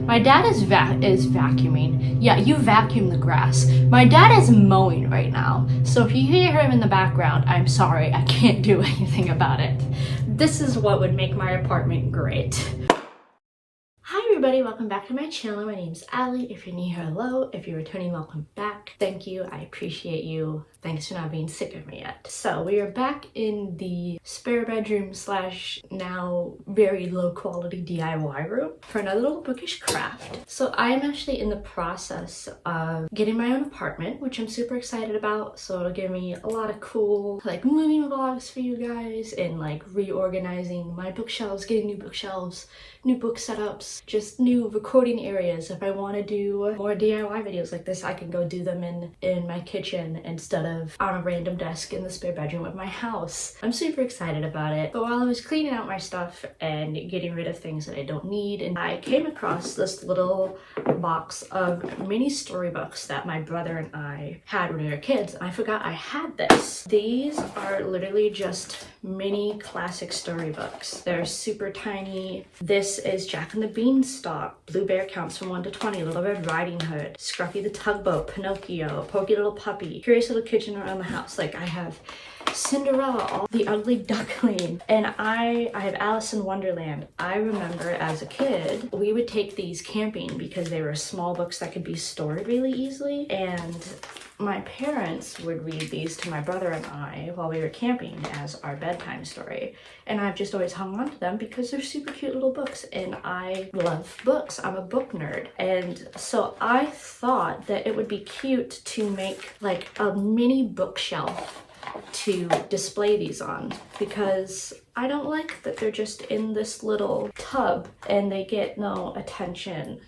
My dad is vacuuming. Yeah, you vacuum the grass. My dad is mowing right now. So if you hear him in the background, I'm sorry, I can't do anything about it. This is what would make my apartment great. Hi everybody, welcome back to my channel. My name's Allie. If you're new here, hello. If you're returning, welcome back. Thank you, I appreciate you. Thanks for not being sick of me yet. So we are back in the spare bedroom slash now very low quality DIY room for another little bookish craft. So I'm actually in the process of getting my own apartment, which I'm super excited about. So it'll give me a lot of cool like moving vlogs for you guys and like reorganizing my bookshelves, getting new bookshelves, new book setups, just new recording areas. If I want to do more DIY videos like this, I can go do them in my kitchen instead of on a random desk in the spare bedroom of my house. I'm super excited about it. But while I was cleaning out my stuff and getting rid of things that I don't need, and I came across this little box of mini storybooks that my brother and I had when we were kids, and I forgot I had this. These are literally just mini classic storybooks. They're super tiny. This is Jack and the Beanstalk, Blue Bear Counts from 1 to 20, Little Red Riding Hood, Scruffy the Tugboat, Pinocchio, Porky Little Puppy, Curious Little Kitchen Around the House. Like I have Cinderella, The Ugly Duckling, and I have Alice in Wonderland. I remember as a kid, we would take these camping because they were small books that could be stored really easily, and my parents would read these to my brother and I while we were camping as our bedtime story. And I've just always hung on to them because they're super cute little books and I love books. I'm a book nerd. And so I thought that it would be cute to make like a mini bookshelf to display these on, because I don't like that they're just in this little tub and they get no attention.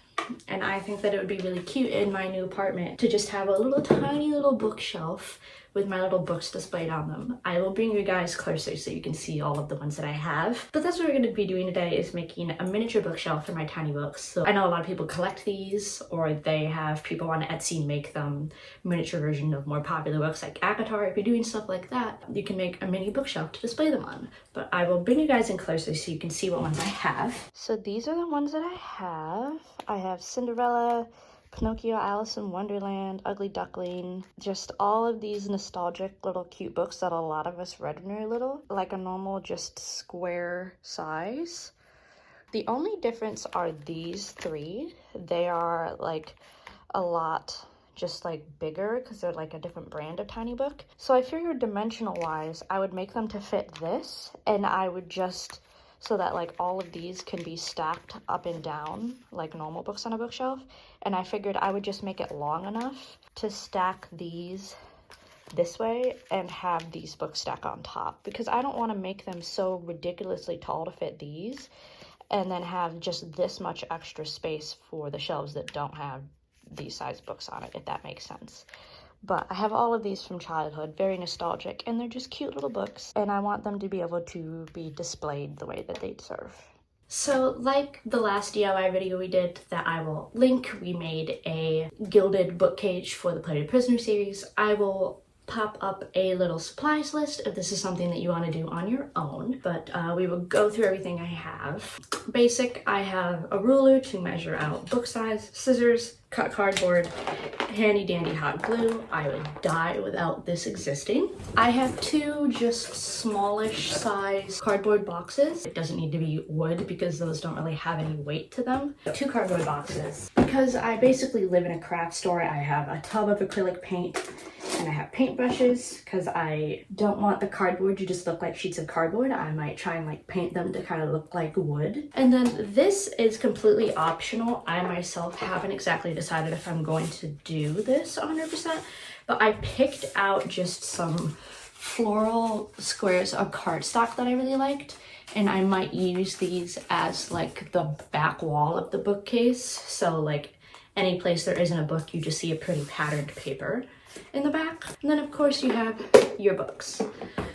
And I think that it would be really cute in my new apartment to just have a little tiny little bookshelf with my little books displayed on them. I will bring you guys closer so you can see all of the ones that I have. But that's what we're going to be doing today, is making a miniature bookshelf for my tiny books. So I know a lot of people collect these, or they have people on Etsy make them miniature version of more popular books like Akatar. If you're doing stuff like that, you can make a mini bookshelf to display them on. But I will bring you guys in closer so you can see what ones I have. So these are the ones that I have. I have Cinderella, Pinocchio, Alice in Wonderland, Ugly Duckling, just all of these nostalgic little cute books that a lot of us read when we were little, like a normal just square size. The only difference are these three. They are like a lot just like bigger because they're like a different brand of tiny book. So I figured dimensional wise, I would make them to fit this, and I would just, so that like all of these can be stacked up and down like normal books on a bookshelf. And I figured I would just make it long enough to stack these this way and have these books stack on top, because I don't want to make them so ridiculously tall to fit these and then have just this much extra space for the shelves that don't have these size books on it, if that makes sense. But I have all of these from childhood, very nostalgic, and they're just cute little books, and I want them to be able to be displayed the way that they deserve. So like the last DIY video we did that I will link, we made a gilded book cage for the Plated Prisoner series. I will pop up a little supplies list if this is something that you want to do on your own, but we will go through everything I have. Basic, I have a ruler to measure out book size, scissors, cut cardboard, handy dandy hot glue. I would die without this existing. I have two just smallish size cardboard boxes. It doesn't need to be wood because those don't really have any weight to them. Two cardboard boxes. Because I basically live in a craft store, I have a tub of acrylic paint and I have paintbrushes because I don't want the cardboard to just look like sheets of cardboard. I might try and like paint them to kind of look like wood. And then this is completely optional. I myself haven't exactly decided if I'm going to do this 100%, but I picked out just some floral squares of cardstock that I really liked, and I might use these as like the back wall of the bookcase. So like any place there isn't a book, you just see a pretty patterned paper in the back. And then of course you have your books.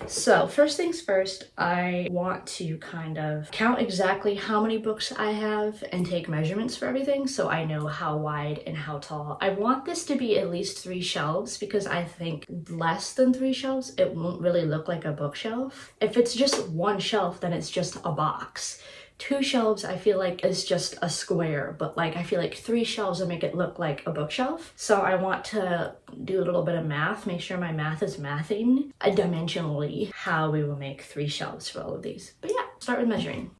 So first things first, I want to kind of count exactly how many books I have and take measurements for everything so I know how wide and how tall. I want this to be at least 3 shelves because I think less than 3 shelves, it won't really look like a bookshelf. If it's just one shelf, then it's just a box. 2 shelves I feel like is just a square, but like I feel like 3 shelves will make it look like a bookshelf. So I want to do a little bit of math, make sure my math is mathing dimensionally how we will make 3 shelves for all of these. But yeah, start with measuring.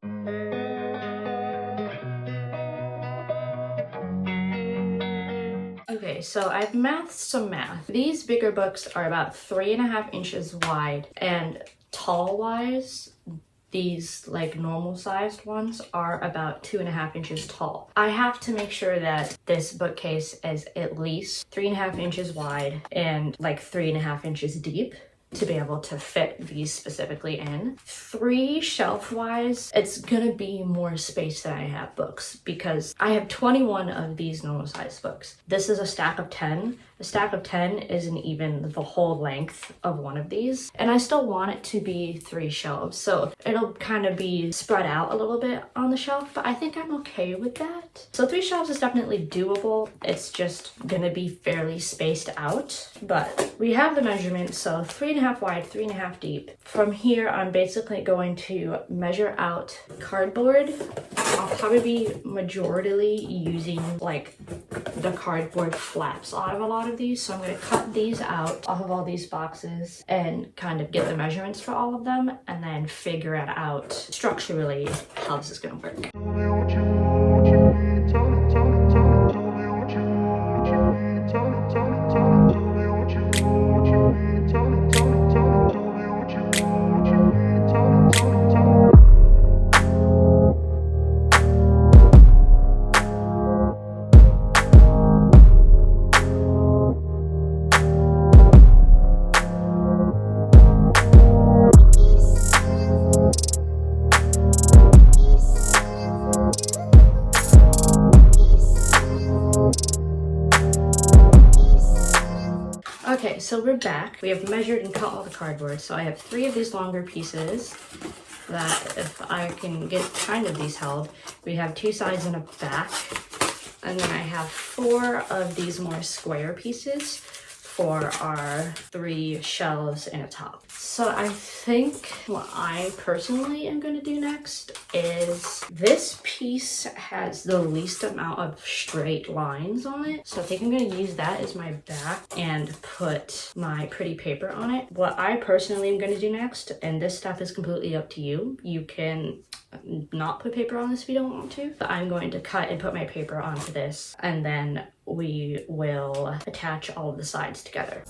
Okay, so I've mathed some math. These bigger books are about 3.5 inches wide, and tall wise, these like normal sized ones are about 2.5 inches tall. I have to make sure that this bookcase is at least 3.5 inches wide and like 3.5 inches deep to be able to fit these specifically in. 3 shelf wise, it's gonna be more space than I have books because I have 21 of these normal size books. This is a stack of 10. A stack of 10 isn't even the whole length of one of these. And I still want it to be 3 shelves. So it'll kind of be spread out a little bit on the shelf, but I think I'm okay with that. So 3 shelves is definitely doable. It's just gonna be fairly spaced out, but we have the measurement. So 3.5 wide, 3.5 deep. From here, I'm basically going to measure out cardboard. I'll probably be majoritarily using like the cardboard flaps out of a lot of these. So I'm going to cut these out off of all these boxes and kind of get the measurements for all of them and then figure it out structurally how this is going to work. Okay, so we're back. We have measured and cut all the cardboard. So I have 3 of these longer pieces that if I can get kind of these held, we have 2 sides and a back. And then I have 4 of these more square pieces for our 3 shelves and a top. So I think what I personally am going to do next is this piece has the least amount of straight lines on it. So I think I'm going to use that as my back and put my pretty paper on it. What I personally am going to do next, and this stuff is completely up to you. You can not put paper on this if you don't want to. But I'm going to cut and put my paper onto this, and then we will attach all of the sides together.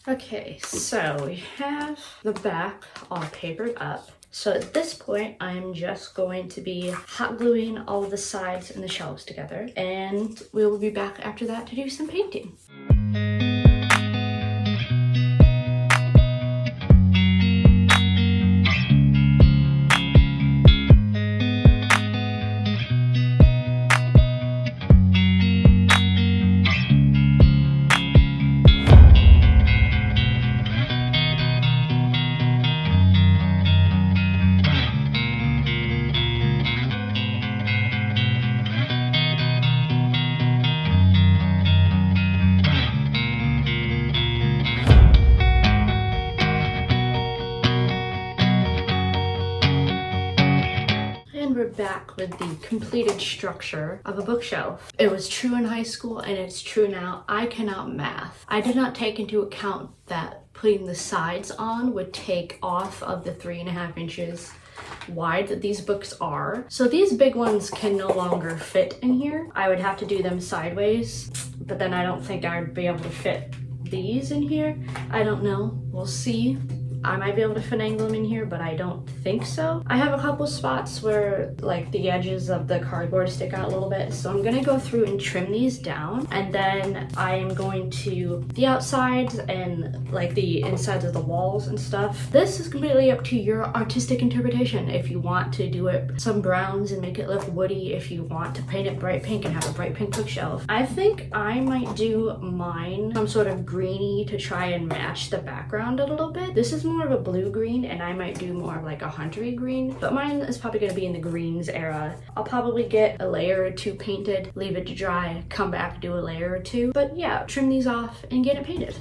Okay, so we have the back all papered up. So at this point, I'm just going to be hot gluing all of the sides and the shelves together, and we will be back after that to do some painting. We're back with the completed structure of a bookshelf. It was true in high school and it's true now. I cannot math. I did not take into account that putting the sides on would take off of the 3.5 inches wide that these books are. So these big ones can no longer fit in here. I would have to do them sideways, but then I don't think I would be able to fit these in here. I don't know. We'll see. I might be able to finagle them in here, but I don't think so. I have a couple spots where like the edges of the cardboard stick out a little bit, so I'm gonna go through and trim these down, and then I am going to the outsides and like the insides of the walls and stuff. This is completely up to your artistic interpretation. If you want to do it some browns and make it look woody, if you want to paint it bright pink and have a bright pink bookshelf. I think I might do mine some sort of greeny to try and match the background a little bit. This is more more of a blue green, and I might do more of like a huntery green, but mine is probably going to be in the greens era. I'll probably get a layer or two painted, leave it to dry, come back, do a layer or two. But yeah, trim these off and get it painted.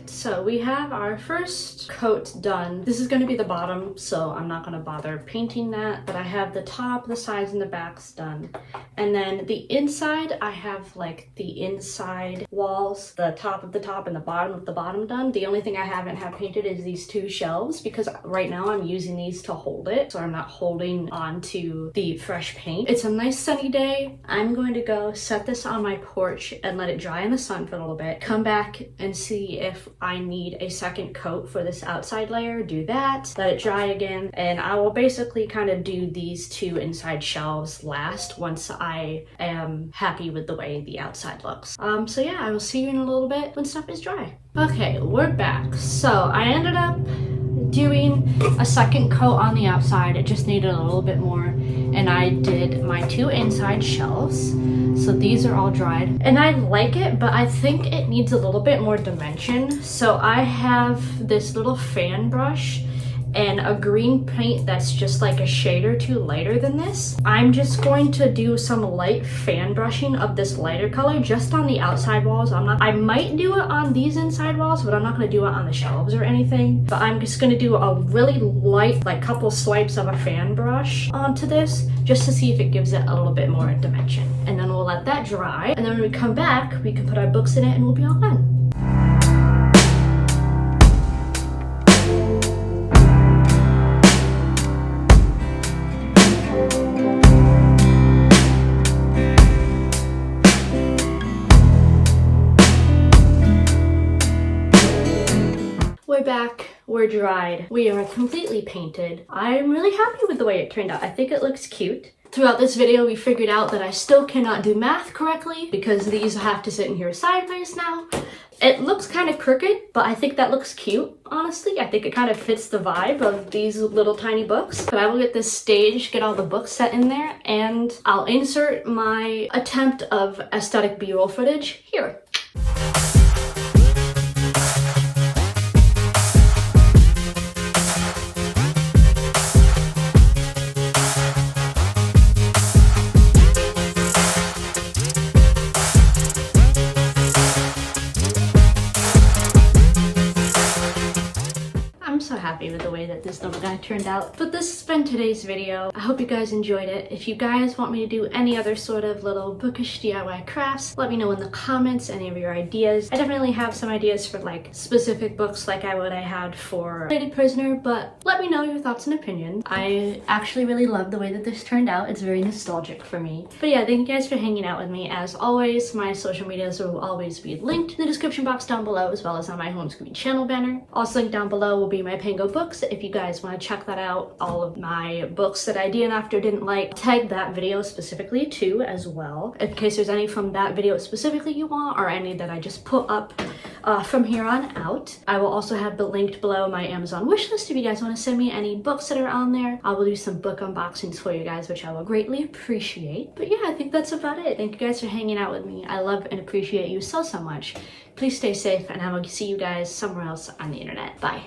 So we have our first coat done. This is going to be the bottom, so I'm not going to bother painting that, but I have the top, the sides, and the backs done. And then the inside, I have like the inside walls, the top of the top and the bottom of the bottom done. The only thing I haven't had painted is these two shelves, because right now I'm using these to hold it, so I'm not holding onto the fresh paint. It's a nice sunny day. I'm going to go set this on my porch and let it dry in the sun for a little bit. Come back and see if I need a second coat for this outside layer, do that, let it dry again, and I will basically kind of do these two inside shelves last once I am happy with the way the outside looks. So yeah, I will see you in a little bit when stuff is dry. Okay, we're back. So I ended up doing a second coat on the outside. It just needed a little bit more, and I did my two inside shelves. So these are all dried, and I like it, but I think it needs a little bit more dimension. So I have this little fan brush and a green paint that's just like a shade or two lighter than this. I'm just going to do some light fan brushing of this lighter color just on the outside walls. I might do it on these inside walls, but I'm not going to do it on the shelves or anything. But I'm just going to do a really light, like couple swipes of a fan brush onto this just to see if it gives it a little bit more dimension. And then we'll let that dry. And then when we come back, we can put our books in it and we'll be all done. We're back, we're dried, we are completely painted. I'm really happy with the way it turned out. I think it looks cute. Throughout this video, we figured out that I still cannot do math correctly because these have to sit in here sideways now. It looks kind of crooked, but I think that looks cute, honestly. I think it kind of fits the vibe of these little tiny books. But I will get this staged, get all the books set in there, and I'll insert my attempt of aesthetic B-roll footage here. I'm so happy with the way that this little guy turned out. But this has been today's video. I hope you guys enjoyed it. If you guys want me to do any other sort of little bookish DIY crafts, let me know in the comments any of your ideas. I definitely have some ideas for like specific books like what I had for Lady Prisoner, but let me know your thoughts and opinions. I actually really love the way that this turned out. It's very nostalgic for me. But yeah, thank you guys for hanging out with me. As always, my social medias will always be linked in the description box down below, as well as on my home screen channel banner. Also linked down below will be my PangoBooks if you guys want to check that out. All of my books that I DNF'd or didn't like, tag that video specifically too as well, in case there's any from that video specifically you want, or any that I just put up from here on out. I will also have linked below my Amazon wishlist if you guys want to send me any books that are on there. I will do some book unboxings for you guys, which I will greatly appreciate. But yeah, I think that's about it. Thank you guys for hanging out with me. I love and appreciate you so much. Please stay safe, and I will see you guys somewhere else on the internet. Bye.